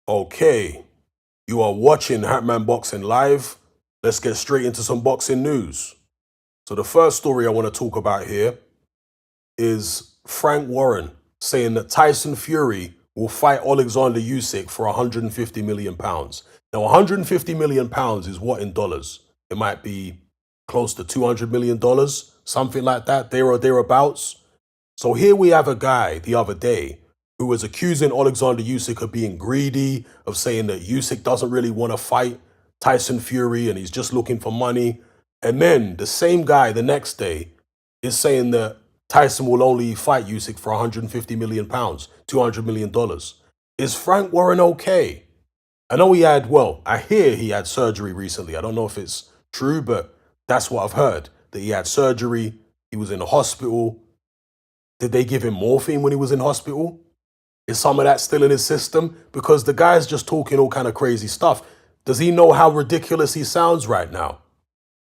Okay, you are watching Hatman Boxing Live. Let's get straight into some boxing news. So the first story I want to talk about here is Frank Warren saying that Tyson Fury will fight Alexander Usyk for 150 million pounds. Now, 150 million pounds is what in dollars? It might be close to 200 million dollars, something like that, there or thereabouts. So here we have a guy the other day who was accusing Alexander Usyk of being greedy, of saying that Usyk doesn't really want to fight Tyson Fury and he's just looking for money. And then the same guy the next day is saying that Tyson will only fight Usyk for 150 million pounds, 200 million dollars. Is Frank Warren okay? I know I hear he had surgery recently. I don't know if it's true, but that's what I've heard, that he had surgery. He was in the hospital. Did they give him morphine when he was in hospital? Is some of that still in his system? Because the guy's just talking all kind of crazy stuff. Does he know how ridiculous he sounds right now?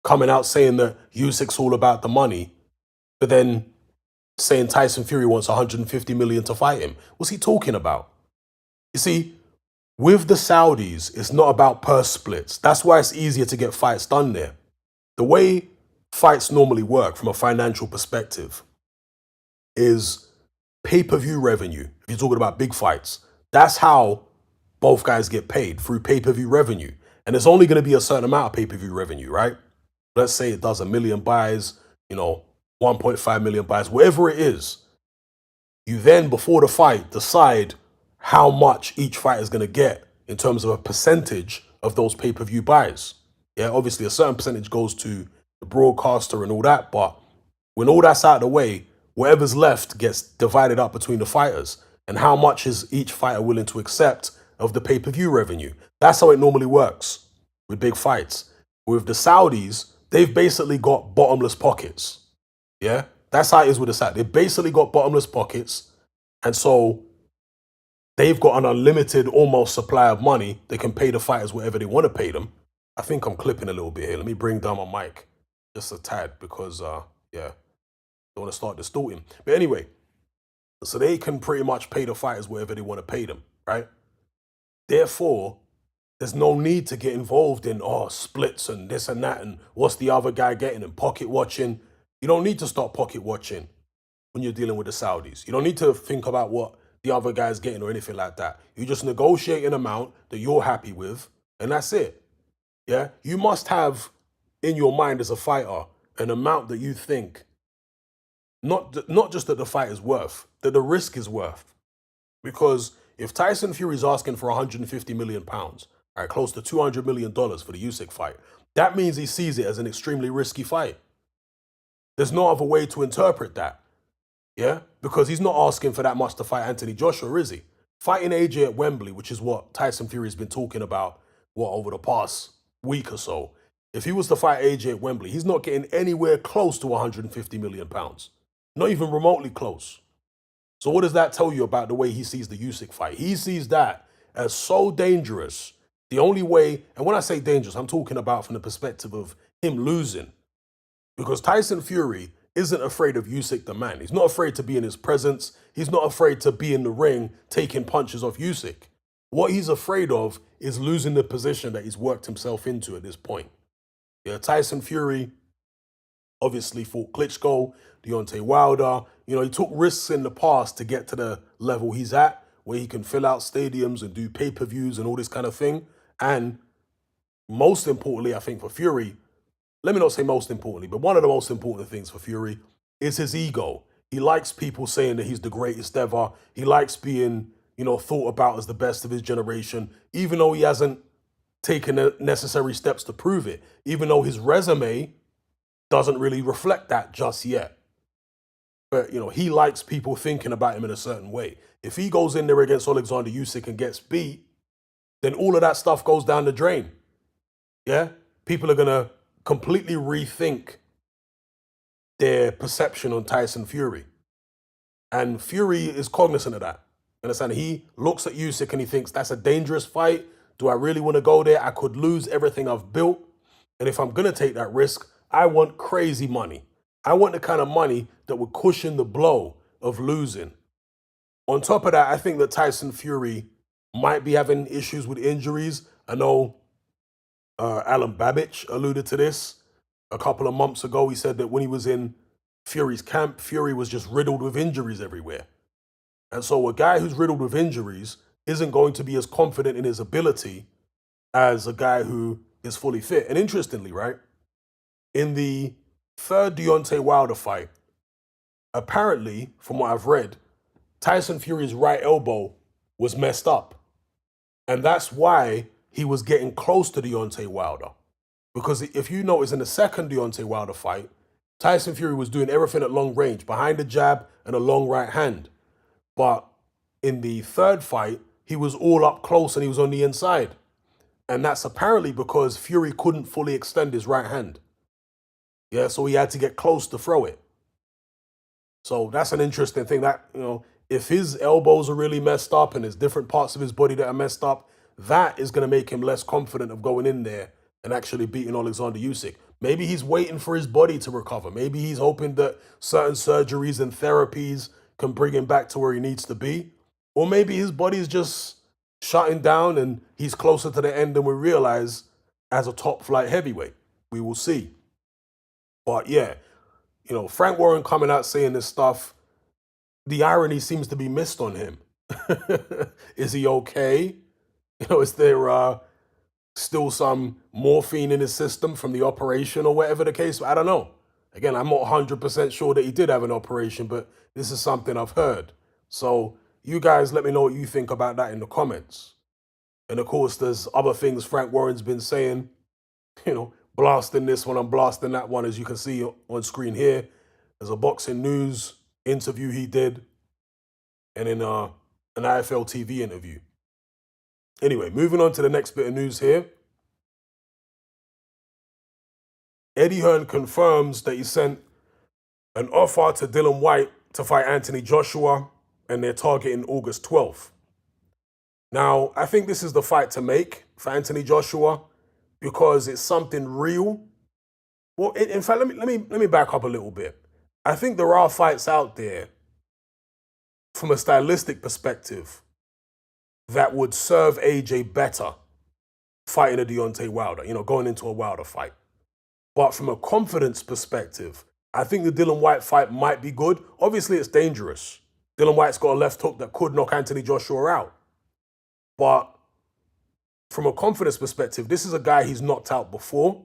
Coming out saying that Usyk's all about the money, but then saying Tyson Fury wants 150 million to fight him. What's he talking about? You see, with the Saudis, it's not about purse splits. That's why it's easier to get fights done there. The way fights normally work from a financial perspective is pay-per-view revenue. If you're talking about big fights, that's how both guys get paid, through pay-per-view revenue. And it's only going to be a certain amount of pay-per-view revenue, right? Let's say it does 1 million buys, 1.5 million buys, whatever it is. You then, before the fight, decide how much each fight is going to get in terms of a percentage of those pay-per-view buys. Yeah, obviously a certain percentage goes to the broadcaster and all that, but when all that's out of the way, whatever's left gets divided up between the fighters. And how much is each fighter willing to accept of the pay-per-view revenue? That's how it normally works with big fights. With the Saudis, they've basically got bottomless pockets. Yeah? That's how it is with the Saudis. They've basically got bottomless pockets. And so they've got an unlimited almost supply of money. They can pay the fighters whatever they want to pay them. I think I'm clipping a little bit here. Let me bring down my mic just a tad because, don't want to start distorting. But anyway, so they can pretty much pay the fighters whatever they want to pay them, right? Therefore, there's no need to get involved in splits and this and that and what's the other guy getting and pocket watching. You don't need to start pocket watching when you're dealing with the Saudis. You don't need to think about what the other guy's getting or anything like that. You just negotiate an amount that you're happy with, and that's it. Yeah? You must have in your mind as a fighter an amount that you think not just that the fight is worth, that the risk is worth. Because if Tyson Fury is asking for 150 million pounds, right, close to $200 million for the Usyk fight, that means he sees it as an extremely risky fight. There's no other way to interpret that. Yeah? Because he's not asking for that much to fight Anthony Joshua, is he? Fighting AJ at Wembley, which is what Tyson Fury has been talking about, over the past week or so. If he was to fight AJ at Wembley, he's not getting anywhere close to 150 million pounds. Not even remotely close. So what does that tell you about the way he sees the Usyk fight? He sees that as so dangerous. The only way, and when I say dangerous, I'm talking about from the perspective of him losing. Because Tyson Fury isn't afraid of Usyk the man. He's not afraid to be in his presence. He's not afraid to be in the ring taking punches off Usyk. What he's afraid of is losing the position that he's worked himself into at this point. Yeah, Tyson Fury obviously fought Klitschko, Deontay Wilder. He took risks in the past to get to the level he's at, where he can fill out stadiums and do pay-per-views and all this kind of thing. And most importantly, I think for Fury, let me not say most importantly, but one of the most important things for Fury is his ego. He likes people saying that he's the greatest ever. He likes being, thought about as the best of his generation, even though he hasn't taken the necessary steps to prove it, even though his resume doesn't really reflect that just yet. But, he likes people thinking about him in a certain way. If he goes in there against Alexander Usyk and gets beat, then all of that stuff goes down the drain. Yeah? People are going to completely rethink their perception on Tyson Fury. And Fury is cognizant of that. Understand? He looks at Usyk and he thinks, that's a dangerous fight. Do I really want to go there? I could lose everything I've built. And if I'm going to take that risk, I want crazy money. I want the kind of money that would cushion the blow of losing. On top of that, I think that Tyson Fury might be having issues with injuries. I know Alan Babich alluded to this a couple of months ago. He said that when he was in Fury's camp, Fury was just riddled with injuries everywhere. And so a guy who's riddled with injuries isn't going to be as confident in his ability as a guy who is fully fit. And interestingly, right, in the third Deontay Wilder fight, apparently, from what I've read, Tyson Fury's right elbow was messed up. And that's why he was getting close to Deontay Wilder. Because if you notice in the second Deontay Wilder fight, Tyson Fury was doing everything at long range, behind the jab and a long right hand. But in the third fight, he was all up close and he was on the inside. And that's apparently because Fury couldn't fully extend his right hand. Yeah, so he had to get close to throw it. So that's an interesting thing that, if his elbows are really messed up and there's different parts of his body that are messed up, that is going to make him less confident of going in there and actually beating Alexander Usyk. Maybe he's waiting for his body to recover. Maybe he's hoping that certain surgeries and therapies can bring him back to where he needs to be. Or maybe his body's just shutting down and he's closer to the end than we realize as a top flight heavyweight. We will see. But yeah, Frank Warren coming out saying this stuff, the irony seems to be missed on him. Is he okay? Is there still some morphine in his system from the operation or whatever the case? I don't know. Again, I'm not 100% sure that he did have an operation, but this is something I've heard. So you guys let me know what you think about that in the comments. And of course, there's other things Frank Warren's been saying, blasting this one, I'm blasting that one, as you can see on screen here. There's a Boxing News interview he did, and in an IFL TV interview. Anyway, moving on to the next bit of news here. Eddie Hearn confirms that he sent an offer to Dillian Whyte to fight Anthony Joshua, and they're targeting August 12th. Now, I think this is the fight to make for Anthony Joshua because it's something real. Well, in fact, let me back up a little bit. I think there are fights out there from a stylistic perspective that would serve AJ better fighting a Deontay Wilder, going into a Wilder fight. But from a confidence perspective, I think the Dillian Whyte fight might be good. Obviously, it's dangerous. Dillian Whyte's got a left hook that could knock Anthony Joshua out. But from a confidence perspective, this is a guy he's knocked out before.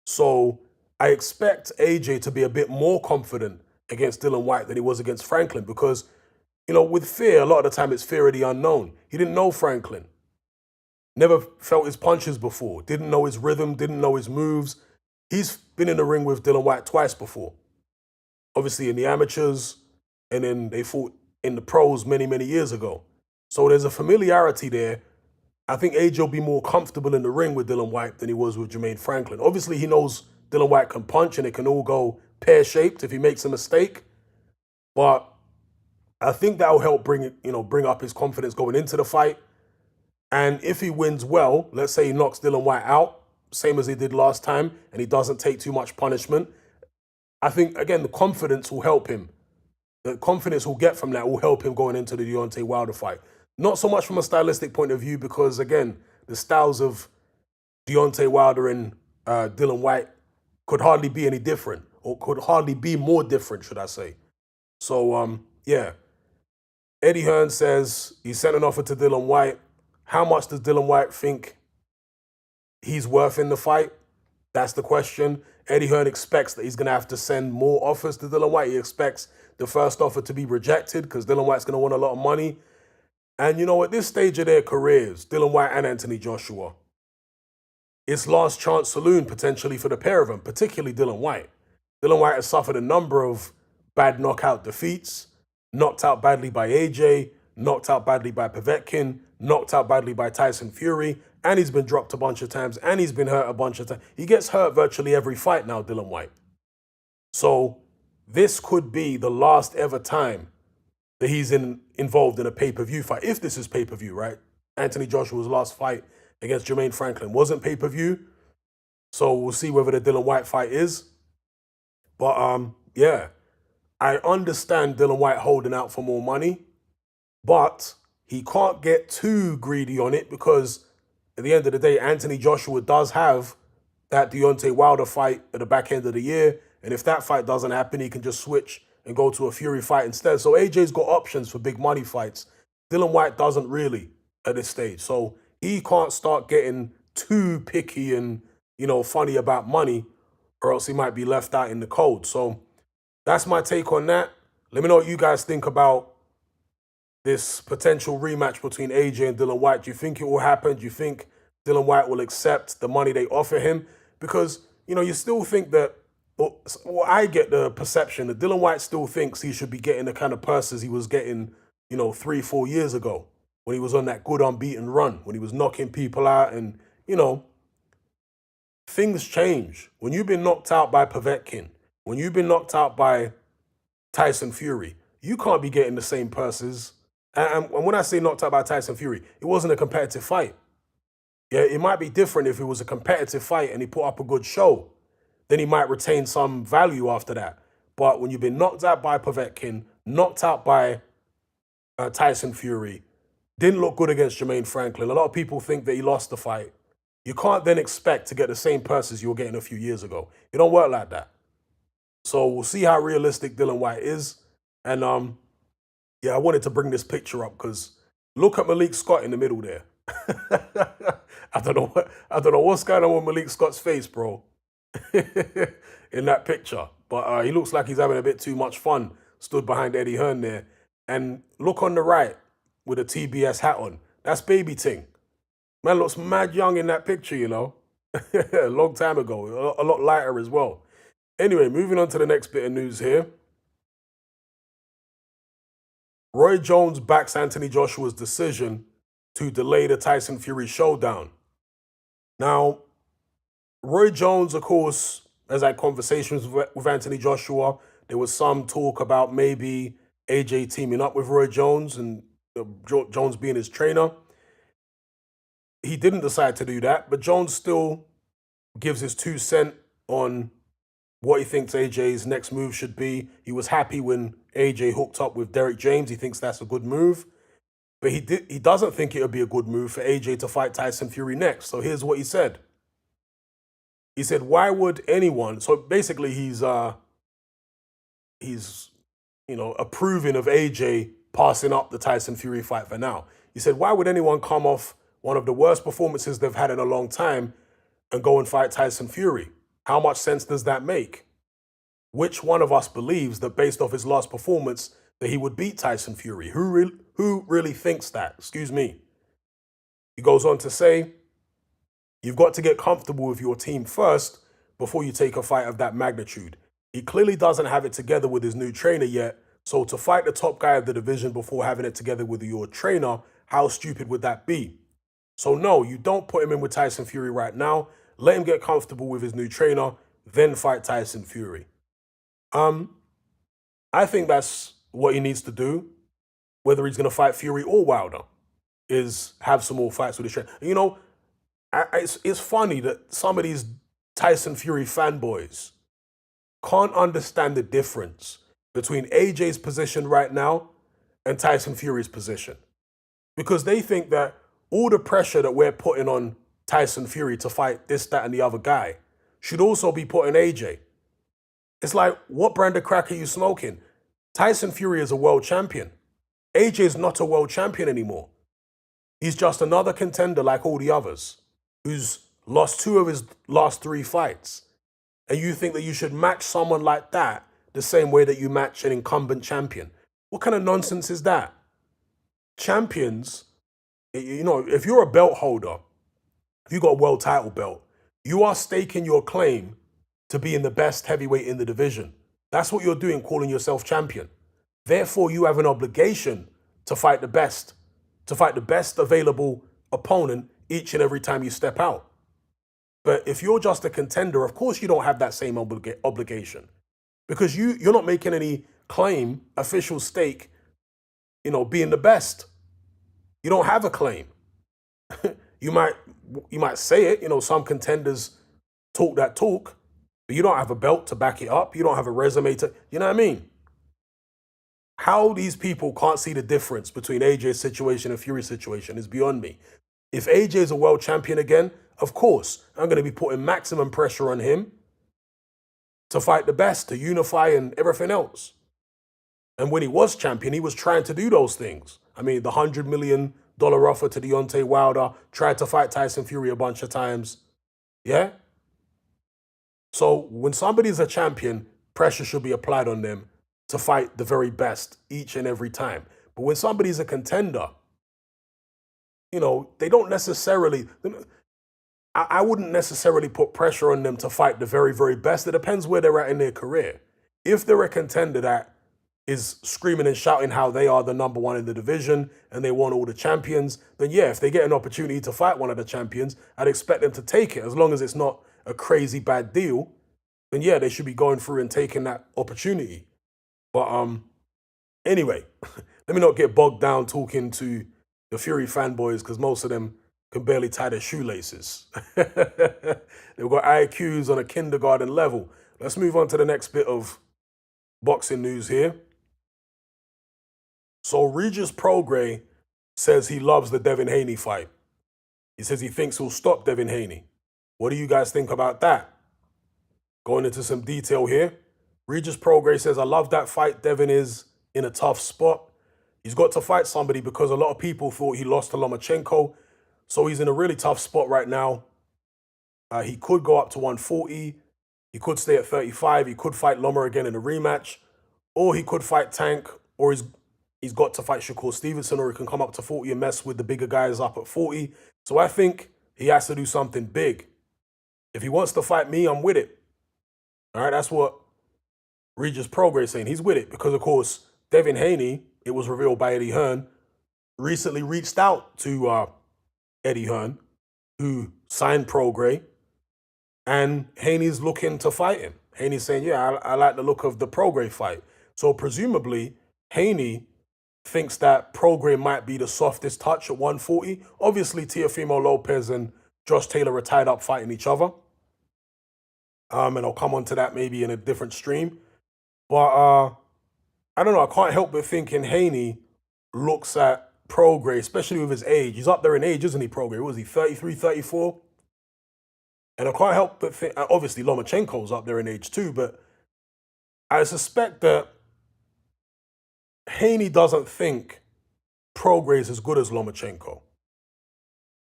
So I expect AJ to be a bit more confident against Dillian Whyte than he was against Franklin because, with fear, a lot of the time it's fear of the unknown. He didn't know Franklin. Never felt his punches before. Didn't know his rhythm, didn't know his moves. He's been in the ring with Dillian Whyte twice before. Obviously in the amateurs, and then they fought in the pros many, many years ago. So there's a familiarity there. I think AJ will be more comfortable in the ring with Dillian Whyte than he was with Jermaine Franklin. Obviously, he knows Dillian Whyte can punch and it can all go pear-shaped if he makes a mistake. But I think that'll help bring up his confidence going into the fight. And if he wins well, let's say he knocks Dillian Whyte out, same as he did last time, and he doesn't take too much punishment, I think, again, the confidence will help him. The confidence he'll get from that will help him going into the Deontay Wilder fight. Not so much from a stylistic point of view because, again, the styles of Deontay Wilder and Dillian Whyte could hardly be any different, or could hardly be more different, should I say. So, yeah. Eddie Hearn says he sent an offer to Dillian Whyte. How much does Dillian Whyte think he's worth in the fight? That's the question. Eddie Hearn expects that he's going to have to send more offers to Dillian Whyte. He expects the first offer to be rejected because Dillian Whyte's going to want a lot of money. And, at this stage of their careers, Dillian Whyte and Anthony Joshua, it's last chance saloon potentially for the pair of them, particularly Dillian Whyte. Dillian Whyte has suffered a number of bad knockout defeats, knocked out badly by AJ, knocked out badly by Povetkin, knocked out badly by Tyson Fury, and he's been dropped a bunch of times, and he's been hurt a bunch of times. He gets hurt virtually every fight now, Dillian Whyte. So this could be the last ever time that he's involved in a pay-per-view fight, if this is pay-per-view, right? Anthony Joshua's last fight against Jermaine Franklin wasn't pay-per-view, so we'll see whether the Dillian Whyte fight is. But, yeah, I understand Dillian Whyte holding out for more money, but he can't get too greedy on it because at the end of the day, Anthony Joshua does have that Deontay Wilder fight at the back end of the year. And if that fight doesn't happen, he can just switch and go to a Fury fight instead. So AJ's got options for big money fights. Dylan Whyte doesn't really at this stage. So he can't start getting too picky and, funny about money, or else he might be left out in the cold. So that's my take on that. Let me know what you guys think about this potential rematch between AJ and Dylan Whyte. Do you think it will happen? Do you think Dylan Whyte will accept the money they offer him? Because, you still think that, well, I get the perception that Dylan Whyte still thinks he should be getting the kind of purses he was getting, 3-4 years ago when he was on that good unbeaten run, when he was knocking people out. And, things change. When you've been knocked out by Povetkin, when you've been knocked out by Tyson Fury, you can't be getting the same purses. And when I say knocked out by Tyson Fury, it wasn't a competitive fight. Yeah, it might be different if it was a competitive fight and he put up a good show. Then he might retain some value after that. But when you've been knocked out by Povetkin, knocked out by Tyson Fury, didn't look good against Jermaine Franklin. A lot of people think that he lost the fight. You can't then expect to get the same purses you were getting a few years ago. It don't work like that. So we'll see how realistic Dylan Whyte is. And I wanted to bring this picture up because look at Malik Scott in the middle there. I don't know what's going on with Malik Scott's face, bro, in that picture. But he looks like he's having a bit too much fun. Stood behind Eddie Hearn there. And look on the right with a TBS hat on. That's Baby Ting. Man looks mad young in that picture, a long time ago. A lot lighter as well. Anyway, moving on to the next bit of news here. Roy Jones backs Anthony Joshua's decision to delay the Tyson Fury showdown. Now, Roy Jones, of course, has had conversations with Anthony Joshua. There was some talk about maybe AJ teaming up with Roy Jones and Jones being his trainer. He didn't decide to do that, but Jones still gives his 2 cents on what he thinks AJ's next move should be. He was happy when AJ hooked up with Derek James. He thinks that's a good move. But he doesn't think it would be a good move for AJ to fight Tyson Fury next. So here's what he said. He said, why would anyone... So basically he's approving of AJ passing up the Tyson Fury fight for now. He said, why would anyone come off one of the worst performances they've had in a long time and go and fight Tyson Fury? How much sense does that make? Which one of us believes that based off his last performance that he would beat Tyson Fury? Who really thinks that? Excuse me. He goes on to say, you've got to get comfortable with your team first before you take a fight of that magnitude. He clearly doesn't have it together with his new trainer yet, so to fight the top guy of the division before having it together with your trainer, how stupid would that be? So no, you don't put him in with Tyson Fury right now. Let him get comfortable with his new trainer, then fight Tyson Fury. I think that's what he needs to do, whether he's going to fight Fury or Wilder, is have some more fights with his trainer. It's funny that some of these Tyson Fury fanboys can't understand the difference between AJ's position right now and Tyson Fury's position. Because they think that all the pressure that we're putting on Tyson Fury to fight this, that, and the other guy should also be put on AJ. It's like, what brand of crack are you smoking? Tyson Fury is a world champion. AJ is not a world champion anymore. He's just another contender like all the others who's lost 2 of his last 3 fights. And you think that you should match someone like that the same way that you match an incumbent champion. What kind of nonsense is that? Champions, if you're a belt holder, if you got a world title belt, you are staking your claim to being the best heavyweight in the division. That's what you're doing, calling yourself champion. Therefore, you have an obligation to fight the best available opponent each and every time you step out. But if you're just a contender, of course you don't have that same obligation, because you're not making any claim, official stake, being the best. You don't have a claim. You might say it, some contenders talk that talk, but you don't have a belt to back it up. You don't have a resume to, you know what I mean? How these people can't see the difference between AJ's situation and Fury's situation is beyond me. If AJ is a world champion again, of course, I'm going to be putting maximum pressure on him to fight the best, to unify and everything else. And when he was champion, he was trying to do those things. I mean, the $100 million offer to Deontay Wilder, tried to fight Tyson Fury a bunch of times. Yeah? So when somebody's a champion, pressure should be applied on them to fight the very best each and every time. But when somebody's a contender, you know, they don't necessarily, I wouldn't necessarily put pressure on them to fight the very, very best. It depends where they're at in their career. If they're a contender that is screaming and shouting how they are the number one in the division and they want all the champions, then yeah, if they get an opportunity to fight one of the champions, I'd expect them to take it. As long as it's not a crazy bad deal, then yeah, they should be going through and taking that opportunity. But anyway, let me not get bogged down talking to the Fury fanboys because most of them can barely tie their shoelaces. They've got IQs on a kindergarten level. Let's move on to the next bit of boxing news here. So Regis Prograis says he loves the Devin Haney fight. He says he thinks he'll stop Devin Haney. What do you guys think about that? Going into some detail here. Regis Prograis says, I love that fight. Devin is in a tough spot. He's got to fight somebody because a lot of people thought he lost to Lomachenko. So he's in a really tough spot right now. He could go up to 140. He could stay at 35. He could fight Loma again in a rematch. Or he could fight Tank. Or he's got to fight Shakur Stevenson. Or he can come up to 40 and mess with the bigger guys up at 40. So I think he has to do something big. If he wants to fight me, I'm with it. All right, that's what Regis Prograis is saying. He's with it because, of course, Devin Haney, it was revealed by Eddie Hearn, recently reached out to Eddie Hearn, who signed Prograis, and Haney's looking to fight him. Haney's saying, yeah, I like the look of the Prograis fight. So presumably, Haney thinks that Prograis might be the softest touch at 140. Obviously, Teofimo Lopez and Josh Taylor are tied up fighting each other. And I'll come on to that maybe in a different stream. But I don't know, I can't help but thinking Haney looks at Prograis, especially with his age. He's up there in age, isn't he, Prograis? What was he, 33, 34? And I can't help but think, obviously Lomachenko's up there in age too, but I suspect that Haney doesn't think Prograis is as good as Lomachenko.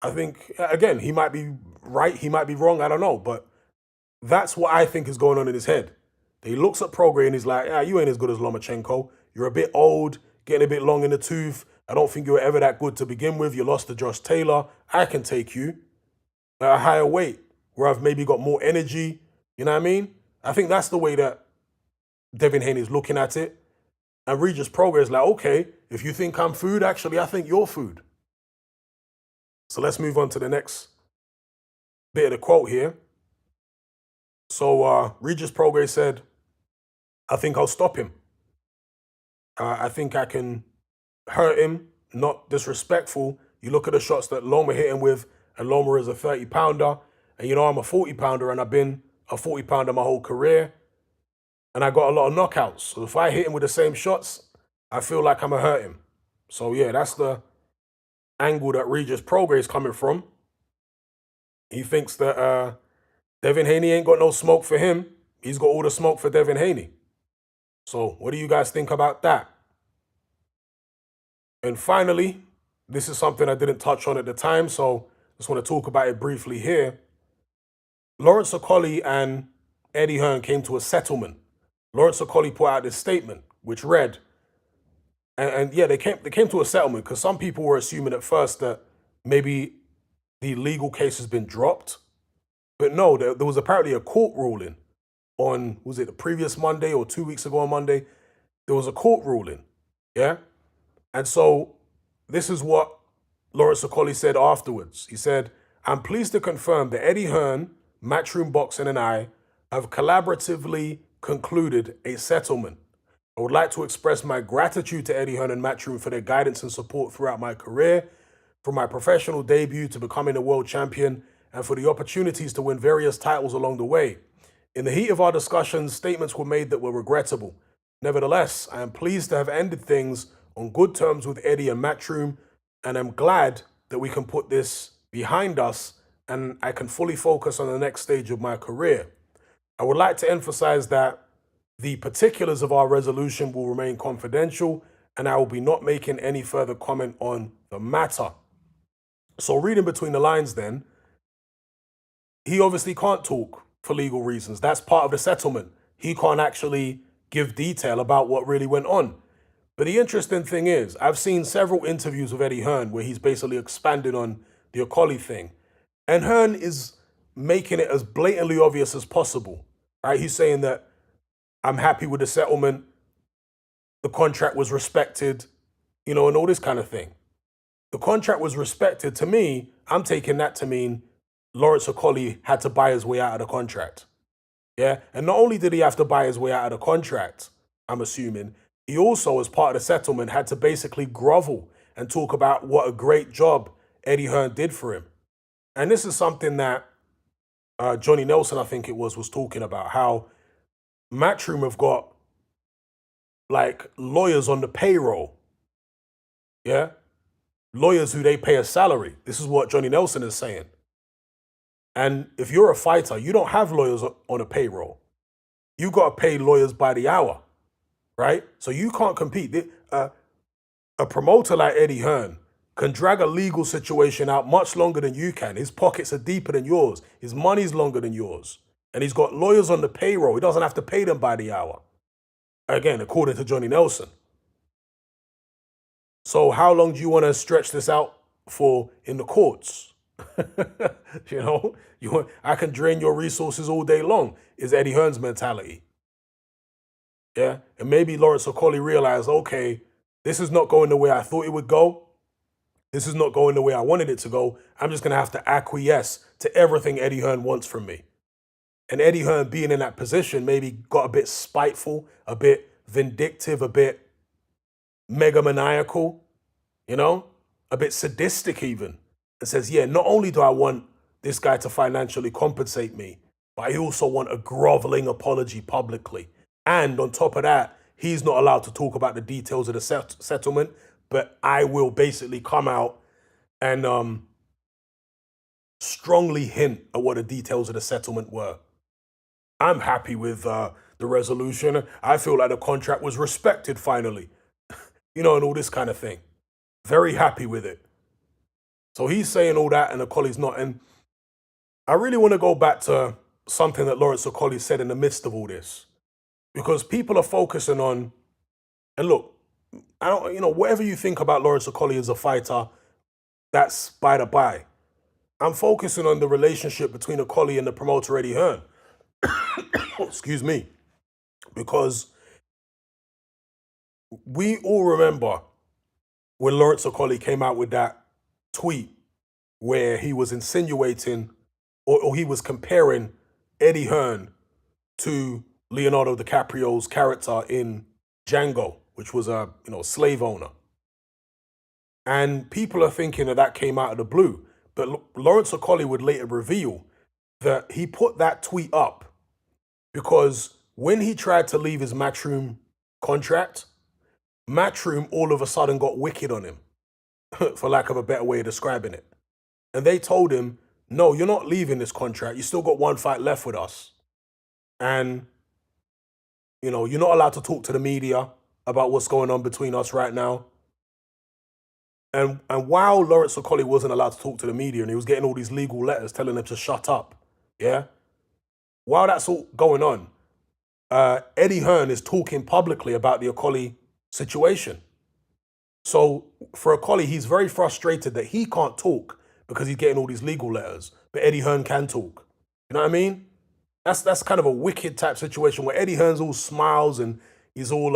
I think, again, he might be right, he might be wrong, I don't know, but that's what I think is going on in his head. He looks at Prograis and he's like, you ain't as good as Lomachenko. You're a bit old, getting a bit long in the tooth. I don't think you were ever that good to begin with. You lost to Josh Taylor. I can take you at a higher weight where I've maybe got more energy. You know what I mean? I think that's the way that Devin Haney is looking at it. And Regis Prograis is like, okay, if you think I'm food, actually, I think you're food. So let's move on to the next bit of the quote here. So Regis Prograis said, I think I'll stop him. I think I can hurt him, not disrespectful. You look at the shots that Loma hit him with, and Loma is a 30-pounder. And you know, I'm a 40-pounder, and I've been a 40-pounder my whole career. And I got a lot of knockouts. So if I hit him with the same shots, I feel like I'm going to hurt him. So yeah, that's the angle that Regis Prograis is coming from. He thinks that Devin Haney ain't got no smoke for him. He's got all the smoke for Devin Haney. So what do you guys think about that? And finally, this is something I didn't touch on at the time, so just want to talk about it briefly here. Lawrence Okolie and Eddie Hearn came to a settlement. Lawrence Okolie put out this statement, which read, and yeah, they came to a settlement because some people were assuming at first that maybe the legal case has been dropped. But no, there was apparently a court ruling on, was it the previous Monday or 2 weeks ago on Monday? There was a court ruling, yeah? And so this is what Lawrence Okolie said afterwards. He said, I'm pleased to confirm that Eddie Hearn, Matchroom Boxing, and I have collaboratively concluded a settlement. I would like to express my gratitude to Eddie Hearn and Matchroom for their guidance and support throughout my career, from my professional debut to becoming a world champion, and for the opportunities to win various titles along the way. In the heat of our discussions, statements were made that were regrettable. Nevertheless, I am pleased to have ended things on good terms with Eddie and Matchroom, and I'm glad that we can put this behind us and I can fully focus on the next stage of my career. I would like to emphasize that the particulars of our resolution will remain confidential, and I will be not making any further comment on the matter. So, reading between the lines, then, he obviously can't talk for legal reasons. That's part of the settlement. He can't actually give detail about what really went on. But the interesting thing is, I've seen several interviews with Eddie Hearn where he's basically expanded on the Okoli thing. And Hearn is making it as blatantly obvious as possible. Right? He's saying that I'm happy with the settlement, the contract was respected, and all this kind of thing. The contract was respected. To me, I'm taking that to mean Lawrence Okoli had to buy his way out of the contract. Yeah. And not only did he have to buy his way out of the contract, I'm assuming, he also, as part of the settlement, had to basically grovel and talk about what a great job Eddie Hearn did for him. And this is something that Johnny Nelson, I think it was talking about, how Matchroom have got like lawyers on the payroll. Yeah. Lawyers who they pay a salary. This is what Johnny Nelson is saying. And if you're a fighter, you don't have lawyers on a payroll. You got to pay lawyers by the hour, right? So you can't compete. A promoter like Eddie Hearn can drag a legal situation out much longer than you can. His pockets are deeper than yours. His money's longer than yours. And he's got lawyers on the payroll. He doesn't have to pay them by the hour. Again, according to Johnny Nelson. So how long do you want to stretch this out for in the courts? I can drain your resources all day long, is Eddie Hearn's mentality. Yeah. And maybe Lawrence Okoli realized, okay, this is not going the way I thought it would go. This is not going the way I wanted it to go. I'm just going to have to acquiesce to everything Eddie Hearn wants from me. And Eddie Hearn being in that position maybe got a bit spiteful, a bit vindictive, a bit megamaniacal, a bit sadistic even. And says, yeah, not only do I want this guy to financially compensate me, but I also want a groveling apology publicly. And on top of that, he's not allowed to talk about the details of the settlement, but I will basically come out and strongly hint at what the details of the settlement were. I'm happy with the resolution. I feel like the contract was respected finally, and all this kind of thing. Very happy with it. So he's saying all that and Okoli's not. And I really want to go back to something that Lawrence Okoli said in the midst of all this. Because people are focusing on, and look, I don't, whatever you think about Lawrence Okoli as a fighter, that's by the by. I'm focusing on the relationship between Okoli and the promoter Eddie Hearn. Excuse me. Because we all remember when Lawrence Okoli came out with that tweet where he was insinuating or he was comparing Eddie Hearn to Leonardo DiCaprio's character in Django, which was a slave owner. And people are thinking that came out of the blue. But Lawrence Okoli would later reveal that he put that tweet up because when he tried to leave his Matchroom contract, Matchroom all of a sudden got wicked on him, for lack of a better way of describing it. And they told him, no, you're not leaving this contract. You still got one fight left with us. And, you're not allowed to talk to the media about what's going on between us right now. And while Lawrence Okoli wasn't allowed to talk to the media and he was getting all these legal letters telling them to shut up, yeah? While that's all going on, Eddie Hearn is talking publicly about the Okoli situation. So for Okoli, he's very frustrated that he can't talk because he's getting all these legal letters, but Eddie Hearn can talk. You know what I mean? That's kind of a wicked type situation where Eddie Hearn's all smiles and he's all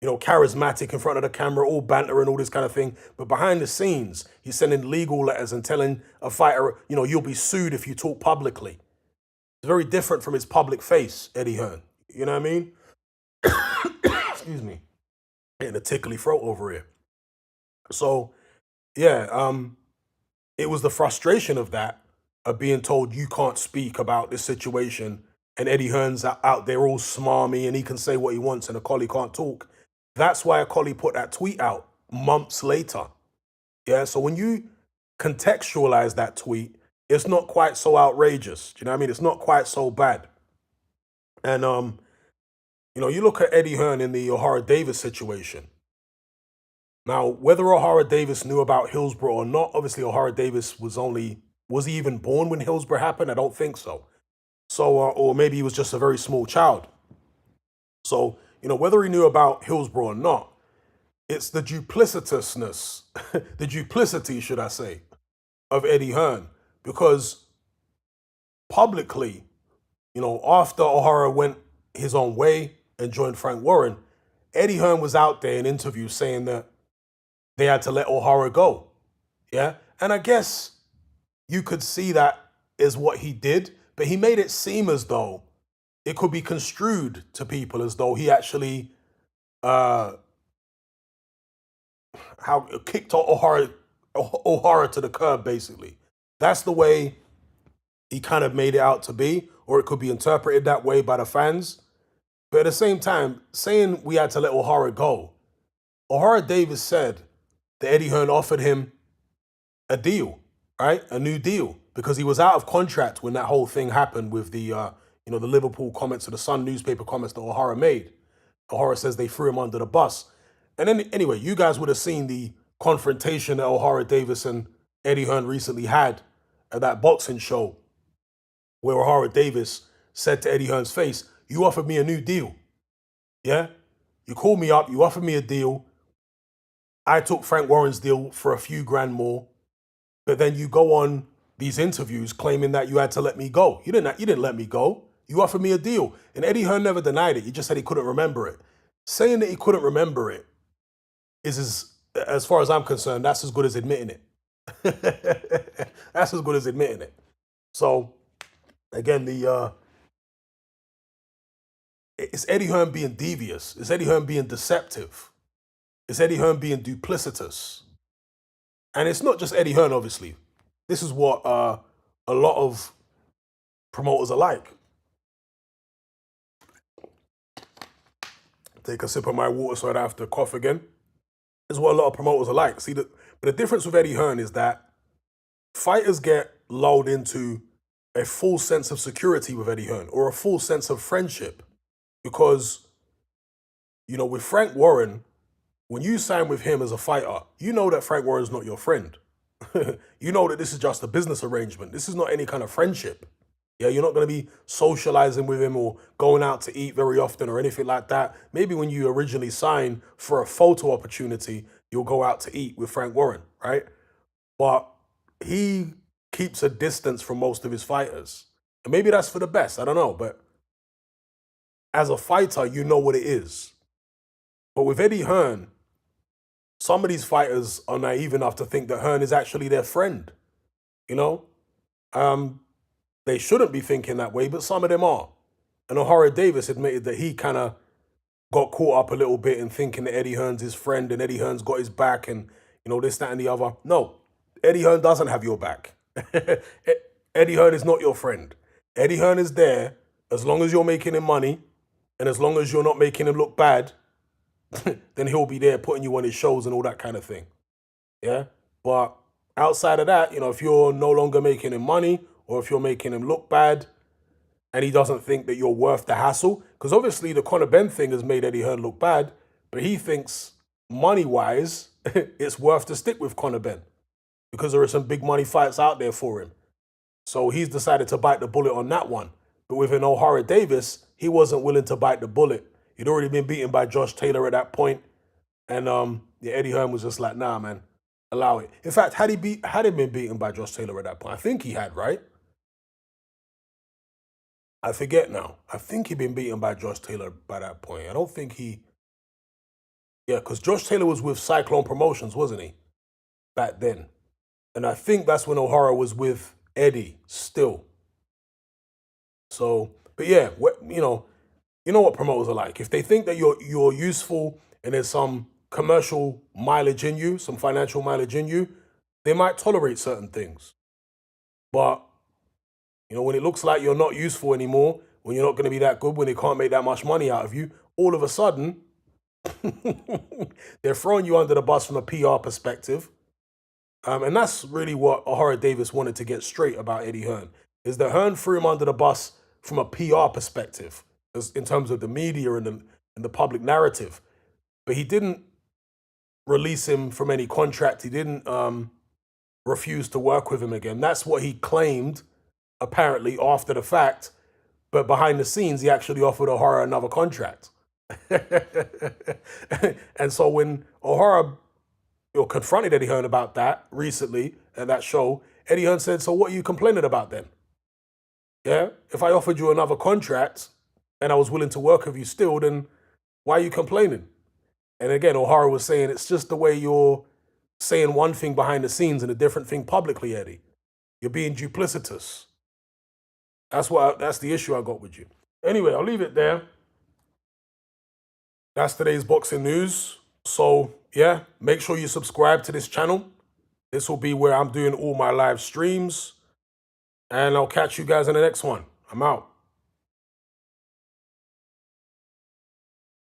charismatic in front of the camera, all banter and all this kind of thing. But behind the scenes, he's sending legal letters and telling a fighter, you'll be sued if you talk publicly. It's very different from his public face, Eddie Hearn. You know what I mean? Excuse me. Getting a tickly throat over here. So, yeah, it was the frustration of that, of being told you can't speak about this situation and Eddie Hearn's out there all smarmy and he can say what he wants and a collie can't talk. That's why a collie put that tweet out months later. Yeah, so when you contextualize that tweet, it's not quite so outrageous. Do you know what I mean? It's not quite so bad. And you look at Eddie Hearn in the O'Hara Davis situation. Now, whether O'Hara Davis knew about Hillsborough or not, obviously O'Hara Davis was he even born when Hillsborough happened? I don't think so. So, or maybe he was just a very small child. So, whether he knew about Hillsborough or not, it's the duplicitousness, the duplicity, should I say, of Eddie Hearn. Because publicly, after O'Hara went his own way and joined Frank Warren, Eddie Hearn was out there in interviews saying that they had to let O'Hara go. Yeah. And I guess you could see that as what he did, but he made it seem as though it could be construed to people as though he actually kicked O'Hara to the curb, basically. That's the way he kind of made it out to be, or it could be interpreted that way by the fans. But at the same time, saying we had to let O'Hara go, O'Hara Davis said that Eddie Hearn offered him a deal, right? A new deal, because he was out of contract when that whole thing happened with the Liverpool comments or the Sun newspaper comments that O'Hara made. O'Hara says they threw him under the bus. And then, anyway, you guys would have seen the confrontation that O'Hara Davis and Eddie Hearn recently had at that boxing show, where O'Hara Davis said to Eddie Hearn's face, "You offered me a new deal. Yeah? You called me up, you offered me a deal. I took Frank Warren's deal for a few grand more, but then you go on these interviews claiming that you had to let me go. You didn't let me go. You offered me a deal." And Eddie Hearn never denied it. He just said he couldn't remember it. Saying that he couldn't remember it is, as far as I'm concerned, that's as good as admitting it. That's as good as admitting it. So, again, it's Eddie Hearn being devious. It's Eddie Hearn being deceptive. It's Eddie Hearn being duplicitous. And it's not just Eddie Hearn, obviously. This is what a lot of promoters are like. Take a sip of my water so I don't have to cough again. This is what a lot of promoters are like. But the difference with Eddie Hearn is that fighters get lulled into a full sense of security with Eddie Hearn, or a full sense of friendship. Because, with Frank Warren, when you sign with him as a fighter, you know that Frank Warren's not your friend. You know that this is just a business arrangement. This is not any kind of friendship. Yeah, you're not going to be socializing with him or going out to eat very often or anything like that. Maybe when you originally sign for a photo opportunity, you'll go out to eat with Frank Warren, right? But he keeps a distance from most of his fighters. And maybe that's for the best, I don't know. But as a fighter, you know what it is. But with Eddie Hearn, some of these fighters are naive enough to think that Hearn is actually their friend. They shouldn't be thinking that way, but some of them are. And O'Hara Davis admitted that he kind of got caught up a little bit in thinking that Eddie Hearn's his friend and Eddie Hearn's got his back and, this, that, and the other. No, Eddie Hearn doesn't have your back. Eddie Hearn is not your friend. Eddie Hearn is there as long as you're making him money and as long as you're not making him look bad. Then he'll be there putting you on his shows and all that kind of thing. Yeah? But outside of that, if you're no longer making him money or if you're making him look bad and he doesn't think that you're worth the hassle, because obviously the Conor Benn thing has made Eddie Hearn look bad, but he thinks money-wise it's worth to stick with Conor Benn because there are some big money fights out there for him. So he's decided to bite the bullet on that one. But with an O'Hara Davis, he wasn't willing to bite the bullet. He'd already been beaten by Josh Taylor at that point. And Eddie Hearn was just like, nah, man, allow it. In fact, had he been beaten by Josh Taylor at that point? I think he had, right? I forget now. I think he'd been beaten by Josh Taylor by that point. I don't think yeah, because Josh Taylor was with Cyclone Promotions, wasn't he? Back then. And I think that's when O'Hara was with Eddie still. So, but yeah, you know what promoters are like. If they think that you're useful and there's some commercial mileage in you, some financial mileage in you, they might tolerate certain things. But, when it looks like you're not useful anymore, when you're not going to be that good, when they can't make that much money out of you, all of a sudden, they're throwing you under the bus from a PR perspective. And that's really what O'Hara Davis wanted to get straight about Eddie Hearn, is that Hearn threw him under the bus from a PR perspective, in terms of the media and the public narrative. But he didn't release him from any contract. He didn't refuse to work with him again. That's what he claimed, apparently, after the fact. But behind the scenes, he actually offered O'Hara another contract. And so when O'Hara confronted Eddie Hearn about that recently at that show, Eddie Hearn said, so what are you complaining about then? Yeah? If I offered you another contract and I was willing to work with you still, then why are you complaining? And again, O'Hara was saying, it's just the way you're saying one thing behind the scenes and a different thing publicly, Eddie. You're being duplicitous. That's the issue I got with you. Anyway, I'll leave it there. That's today's boxing news. So yeah, make sure you subscribe to this channel. This will be where I'm doing all my live streams. And I'll catch you guys in the next one. I'm out.